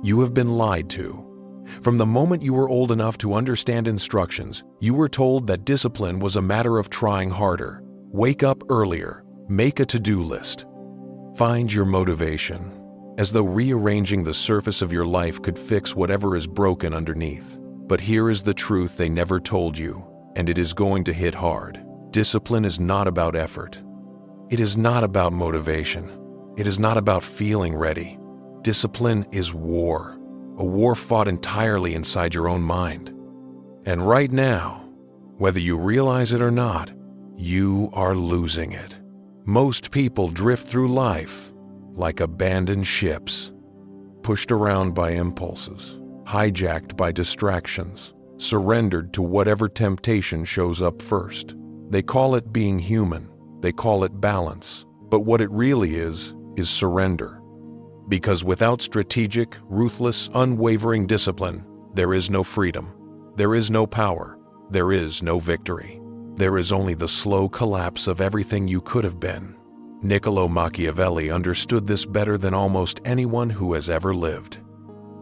You have been lied to. From the moment you were old enough to understand instructions, you were told that discipline was a matter of trying harder, wake up earlier, make a to-do list. Find your motivation, as though rearranging the surface of your life could fix whatever is broken underneath. But here is the truth they never told you, and it is going to hit hard. Discipline is not about effort. It is not about motivation. It is not about feeling ready. Discipline is war, a war fought entirely inside your own mind. And right now, whether you realize it or not, you are losing it. Most people drift through life like abandoned ships, pushed around by impulses, hijacked by distractions, surrendered to whatever temptation shows up first. They call it being human. They call it balance. But what it really is surrender. Because without strategic, ruthless, unwavering discipline, there is no freedom. There is no power. There is no victory. There is only the slow collapse of everything you could have been. Niccolò Machiavelli understood this better than almost anyone who has ever lived.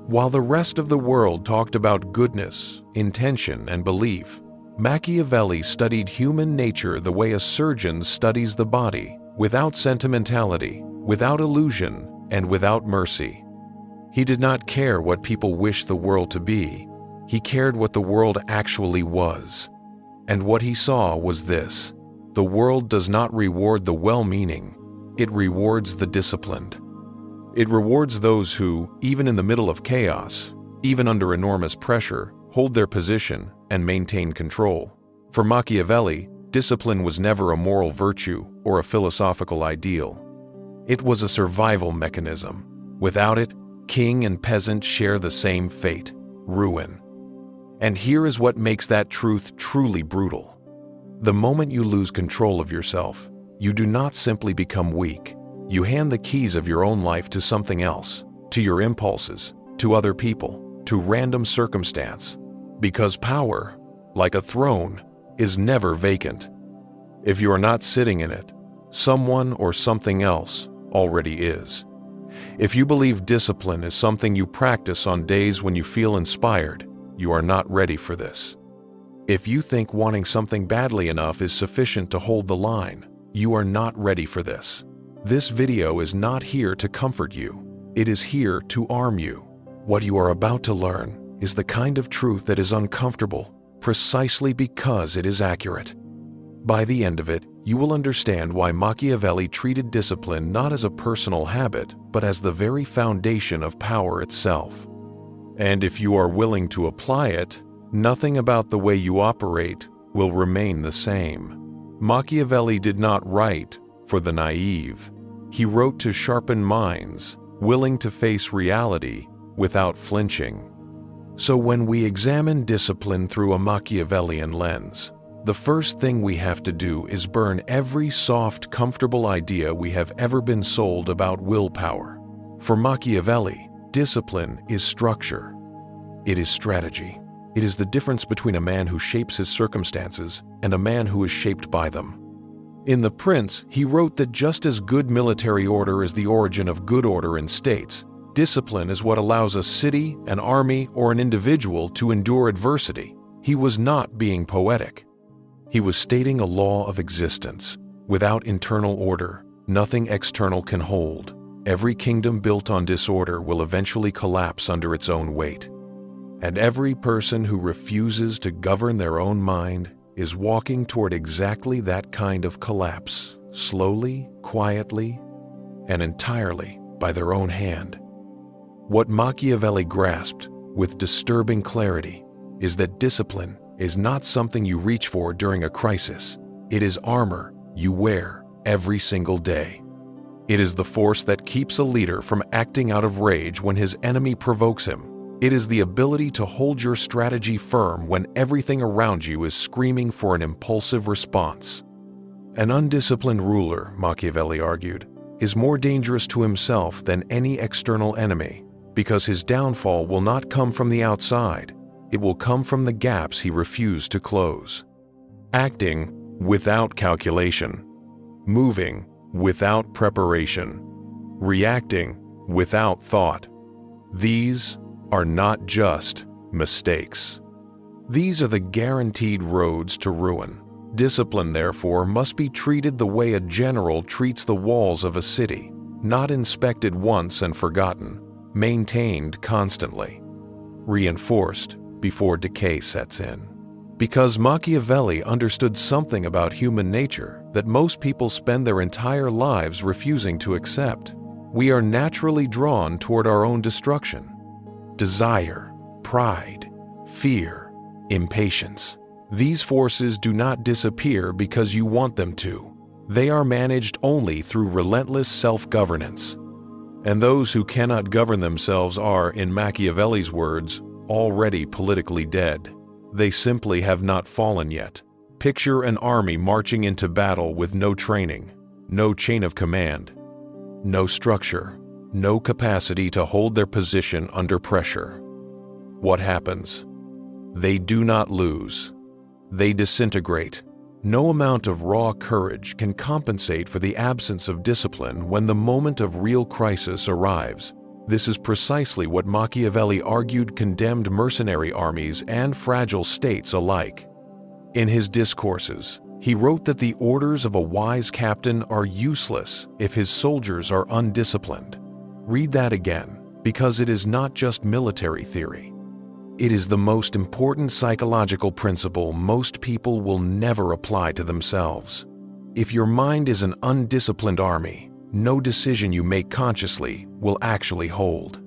While the rest of the world talked about goodness, intention, and belief, Machiavelli studied human nature the way a surgeon studies the body, without sentimentality, without illusion, and without mercy. He did not care what people wished the world to be. He cared what the world actually was. And what he saw was this: the world does not reward the well-meaning, it rewards the disciplined. It rewards those who, even in the middle of chaos, even under enormous pressure, hold their position and maintain control. For Machiavelli, discipline was never a moral virtue or a philosophical ideal. It was a survival mechanism. Without it, king and peasant share the same fate: ruin. And here is what makes that truth truly brutal. The moment you lose control of yourself, you do not simply become weak. You hand the keys of your own life to something else, to your impulses, to other people, to random circumstance. Because power, like a throne, is never vacant. If you are not sitting in it, someone or something else already is. If you believe discipline is something you practice on days when you feel inspired, you are not ready for this. If you think wanting something badly enough is sufficient to hold the line, you are not ready for this. This video is not here to comfort you. It is here to arm you. What you are about to learn is the kind of truth that is uncomfortable precisely because it is accurate. By the end of it, you will understand why Machiavelli treated discipline not as a personal habit, but as the very foundation of power itself. And if you are willing to apply it, nothing about the way you operate will remain the same. Machiavelli did not write for the naive. He wrote to sharpen minds, willing to face reality without flinching. So when we examine discipline through a Machiavellian lens, the first thing we have to do is burn every soft, comfortable idea we have ever been sold about willpower. For Machiavelli, discipline is structure. It is strategy. It is the difference between a man who shapes his circumstances and a man who is shaped by them. In The Prince, he wrote that just as good military order is the origin of good order in states, discipline is what allows a city, an army, or an individual to endure adversity. He was not being poetic. He was stating a law of existence. Without internal order, nothing external can hold. Every kingdom built on disorder will eventually collapse under its own weight. And every person who refuses to govern their own mind is walking toward exactly that kind of collapse, slowly, quietly, and entirely by their own hand. What Machiavelli grasped with disturbing clarity is that discipline is not something you reach for during a crisis. It is armor you wear every single day. It is the force that keeps a leader from acting out of rage when his enemy provokes him. It is the ability to hold your strategy firm when everything around you is screaming for an impulsive response. An undisciplined ruler, Machiavelli argued, is more dangerous to himself than any external enemy, because his downfall will not come from the outside. It will come from the gaps he refused to close. Acting without calculation, moving without preparation, reacting without thought. These are not just mistakes. These are the guaranteed roads to ruin. Discipline, therefore, must be treated the way a general treats the walls of a city, not inspected once and forgotten, maintained constantly, reinforced before decay sets in. Because Machiavelli understood something about human nature that most people spend their entire lives refusing to accept. We are naturally drawn toward our own destruction. Desire, pride, fear, impatience. These forces do not disappear because you want them to. They are managed only through relentless self-governance. And those who cannot govern themselves are, in Machiavelli's words, already politically dead. They simply have not fallen yet. Picture an army marching into battle with no training, no chain of command, no structure, no capacity to hold their position under pressure. What happens? They do not lose. They disintegrate. No amount of raw courage can compensate for the absence of discipline when the moment of real crisis arrives. This is precisely what Machiavelli argued condemned mercenary armies and fragile states alike. In his discourses, he wrote that the orders of a wise captain are useless if his soldiers are undisciplined. Read that again, because it is not just military theory. It is the most important psychological principle most people will never apply to themselves. If your mind is an undisciplined army, no decision you make consciously will actually hold.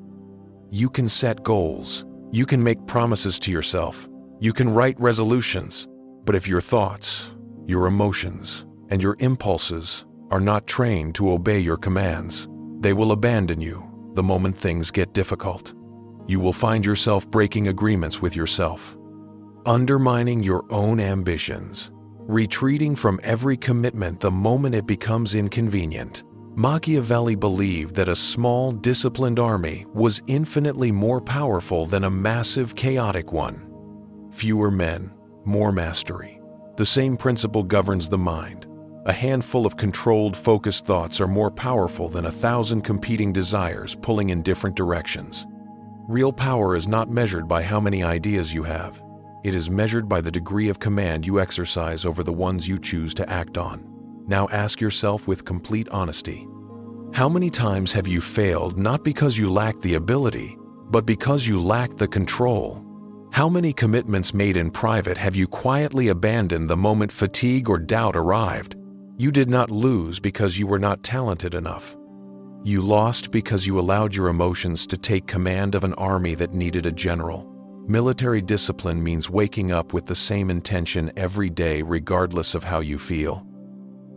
You can set goals. You can make promises to yourself. You can write resolutions. But if your thoughts, your emotions, and your impulses are not trained to obey your commands, they will abandon you the moment things get difficult. You will find yourself breaking agreements with yourself, undermining your own ambitions, retreating from every commitment the moment it becomes inconvenient. Machiavelli believed that a small, disciplined army was infinitely more powerful than a massive, chaotic one. Fewer men, more mastery. The same principle governs the mind. A handful of controlled, focused thoughts are more powerful than 1,000 competing desires pulling in different directions. Real power is not measured by how many ideas you have. It is measured by the degree of command you exercise over the ones you choose to act on. Now ask yourself with complete honesty, how many times have you failed not because you lacked the ability, but because you lacked the control? How many commitments made in private have you quietly abandoned the moment fatigue or doubt arrived? You did not lose because you were not talented enough. You lost because you allowed your emotions to take command of an army that needed a general. Military discipline means waking up with the same intention every day regardless of how you feel.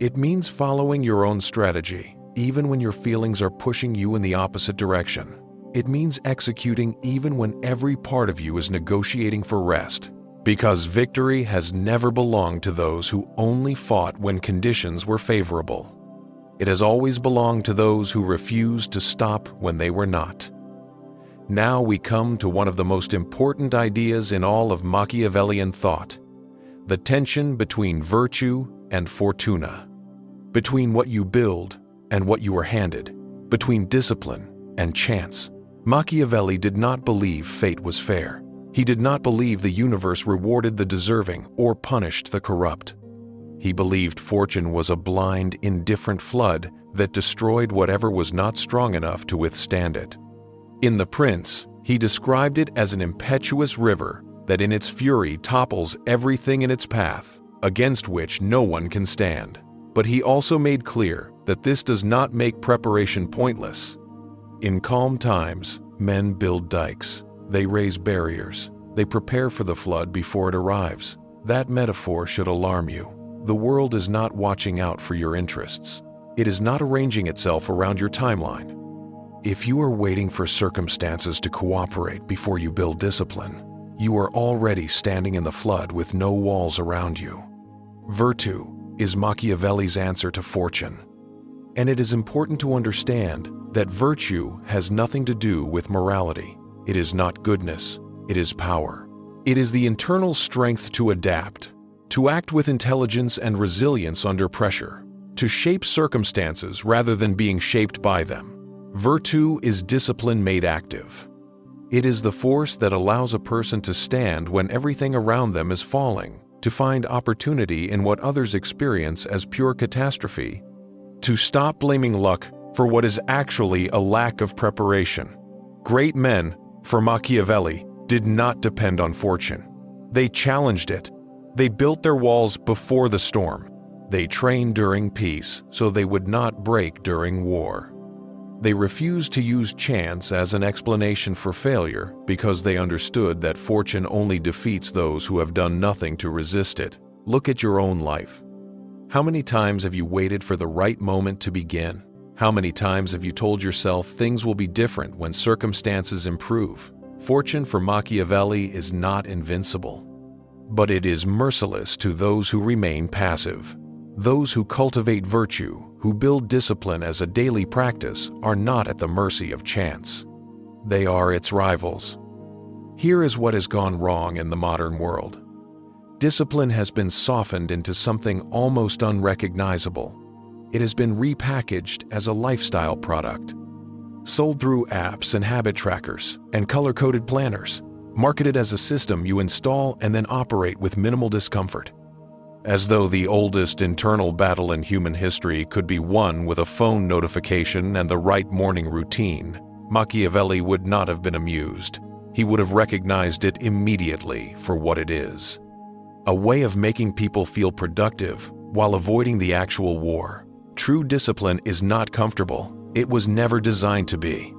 It means following your own strategy, even when your feelings are pushing you in the opposite direction. It means executing even when every part of you is negotiating for rest. Because victory has never belonged to those who only fought when conditions were favorable. It has always belonged to those who refused to stop when they were not. Now we come to one of the most important ideas in all of Machiavellian thought, the tension between virtue and fortuna, between what you build and what you are handed, between discipline and chance. Machiavelli did not believe fate was fair. He did not believe the universe rewarded the deserving or punished the corrupt. He believed fortune was a blind, indifferent flood that destroyed whatever was not strong enough to withstand it. In The Prince, he described it as an impetuous river that in its fury topples everything in its path, against which no one can stand. But he also made clear that this does not make preparation pointless. In calm times, men build dikes. They raise barriers. They prepare for the flood before it arrives. That metaphor should alarm you. The world is not watching out for your interests. It is not arranging itself around your timeline. If you are waiting for circumstances to cooperate before you build discipline, you are already standing in the flood with no walls around you. Virtue is Machiavelli's answer to fortune. And it is important to understand that virtue has nothing to do with morality. It is not goodness, it is power. It is the internal strength to adapt, to act with intelligence and resilience under pressure, to shape circumstances rather than being shaped by them. Virtue is discipline made active. It is the force that allows a person to stand when everything around them is falling, to find opportunity in what others experience as pure catastrophe, to stop blaming luck for what is actually a lack of preparation. Great men, for Machiavelli, did not depend on fortune. They challenged it. They built their walls before the storm. They trained during peace so they would not break during war. They refused to use chance as an explanation for failure because they understood that fortune only defeats those who have done nothing to resist it. Look at your own life. How many times have you waited for the right moment to begin? How many times have you told yourself things will be different when circumstances improve? Fortune for Machiavelli is not invincible, but it is merciless to those who remain passive. Those who cultivate virtue, who build discipline as a daily practice, are not at the mercy of chance. They are its rivals. Here is what has gone wrong in the modern world. Discipline has been softened into something almost unrecognizable. It has been repackaged as a lifestyle product, sold through apps and habit trackers and color-coded planners, marketed as a system you install and then operate with minimal discomfort. As though the oldest internal battle in human history could be won with a phone notification and the right morning routine, Machiavelli would not have been amused. He would have recognized it immediately for what it is. A way of making people feel productive while avoiding the actual war. True discipline is not comfortable. It was never designed to be.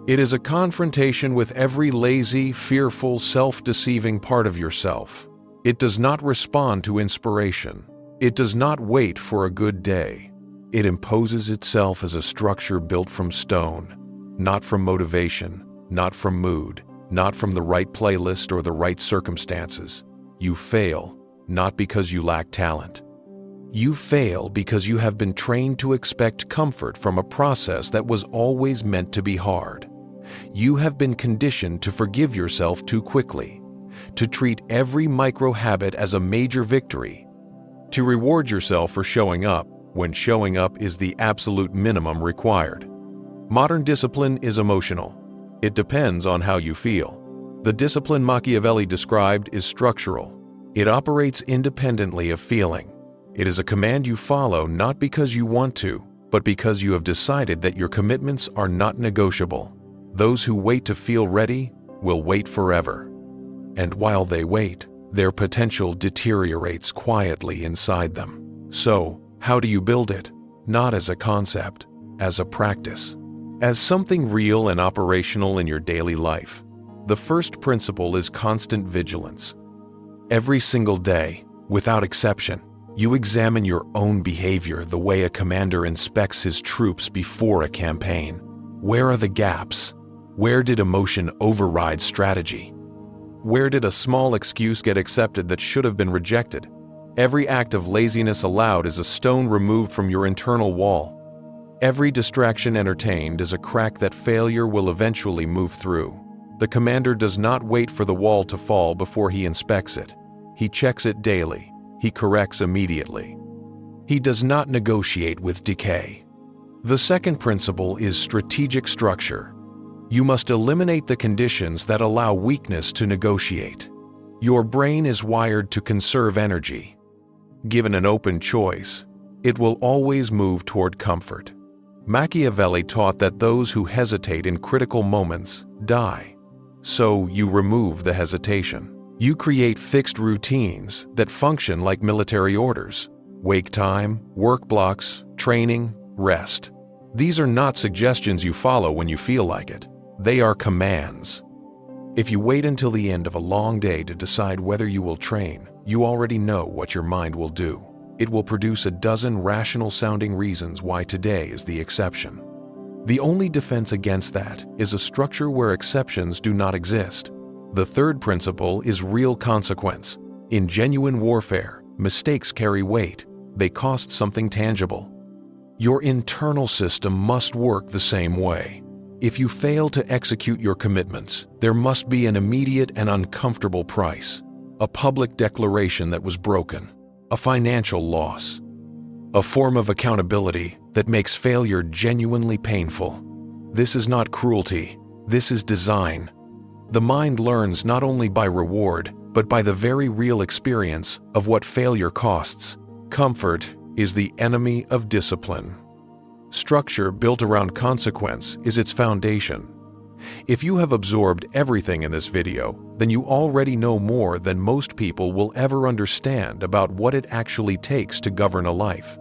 It is a confrontation with every lazy, fearful, self-deceiving part of yourself. It does not respond to inspiration. It does not wait for a good day. It imposes itself as a structure built from stone, not from motivation, not from mood, not from the right playlist or the right circumstances. You fail, not because you lack talent. You fail because you have been trained to expect comfort from a process that was always meant to be hard. You have been conditioned to forgive yourself too quickly, to treat every micro-habit as a major victory, to reward yourself for showing up when showing up is the absolute minimum required. Modern discipline is emotional. It depends on how you feel. The discipline Machiavelli described is structural. It operates independently of feeling. It is a command you follow not because you want to, but because you have decided that your commitments are not negotiable. Those who wait to feel ready will wait forever. And while they wait, their potential deteriorates quietly inside them. So, how do you build it? Not as a concept, as a practice, as something real and operational in your daily life. The first principle is constant vigilance. Every single day, without exception, you examine your own behavior the way a commander inspects his troops before a campaign. Where are the gaps? Where did emotion override strategy? Where did a small excuse get accepted that should have been rejected? Every act of laziness allowed is a stone removed from your internal wall. Every distraction entertained is a crack that failure will eventually move through. The commander does not wait for the wall to fall before he inspects it. He checks it daily. He corrects immediately. He does not negotiate with decay. The second principle is strategic structure. You must eliminate the conditions that allow weakness to negotiate. Your brain is wired to conserve energy. Given an open choice, it will always move toward comfort. Machiavelli taught that those who hesitate in critical moments die. So you remove the hesitation. You create fixed routines that function like military orders. Wake time, work blocks, training, rest. These are not suggestions you follow when you feel like it. They are commands. If you wait until the end of a long day to decide whether you will train, you already know what your mind will do. It will produce a dozen rational-sounding reasons why today is the exception. The only defense against that is a structure where exceptions do not exist. The third principle is real consequence. In genuine warfare, mistakes carry weight. They cost something tangible. Your internal system must work the same way. If you fail to execute your commitments, there must be an immediate and uncomfortable price. A public declaration that was broken. A financial loss. A form of accountability that makes failure genuinely painful. This is not cruelty. This is design. The mind learns not only by reward, but by the very real experience of what failure costs. Comfort is the enemy of discipline. Structure built around consequence is its foundation. If you have absorbed everything in this video, then you already know more than most people will ever understand about what it actually takes to govern a life.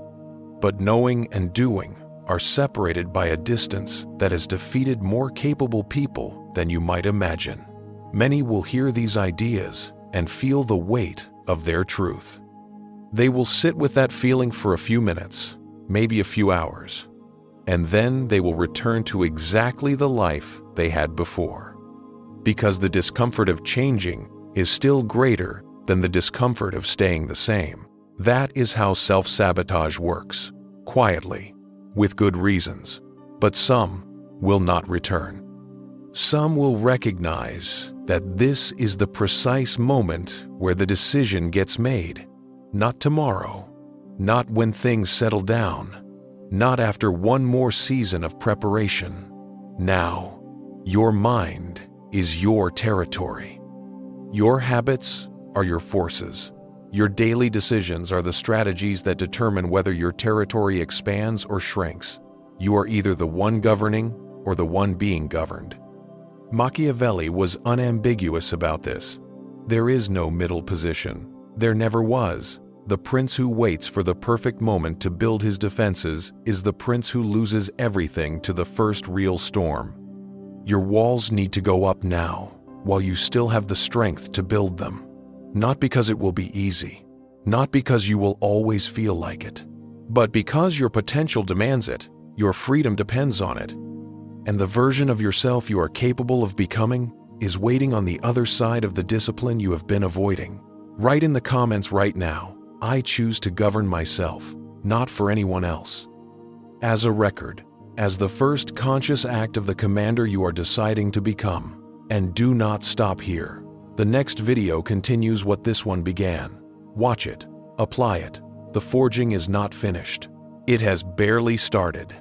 But knowing and doing are separated by a distance that has defeated more capable people than you might imagine. Many will hear these ideas and feel the weight of their truth. They will sit with that feeling for a few minutes, maybe a few hours, and then they will return to exactly the life they had before. Because the discomfort of changing is still greater than the discomfort of staying the same. That is how self-sabotage works, quietly, with good reasons. But some will not return. Some will recognize that this is the precise moment where the decision gets made. Not tomorrow, not when things settle down, not after one more season of preparation. Now, your mind is your territory. Your habits are your forces. Your daily decisions are the strategies that determine whether your territory expands or shrinks. You are either the one governing or the one being governed. Machiavelli was unambiguous about this. There is no middle position. There never was. The prince who waits for the perfect moment to build his defenses is the prince who loses everything to the first real storm. Your walls need to go up now, while you still have the strength to build them. Not because it will be easy, not because you will always feel like it, but because your potential demands it, your freedom depends on it, and the version of yourself you are capable of becoming is waiting on the other side of the discipline you have been avoiding. Write in the comments right now, I choose to govern myself, not for anyone else. As a record, as the first conscious act of the commander you are deciding to become. And do not stop here. The next video continues what this one began. Watch it, apply it. The forging is not finished. It has barely started.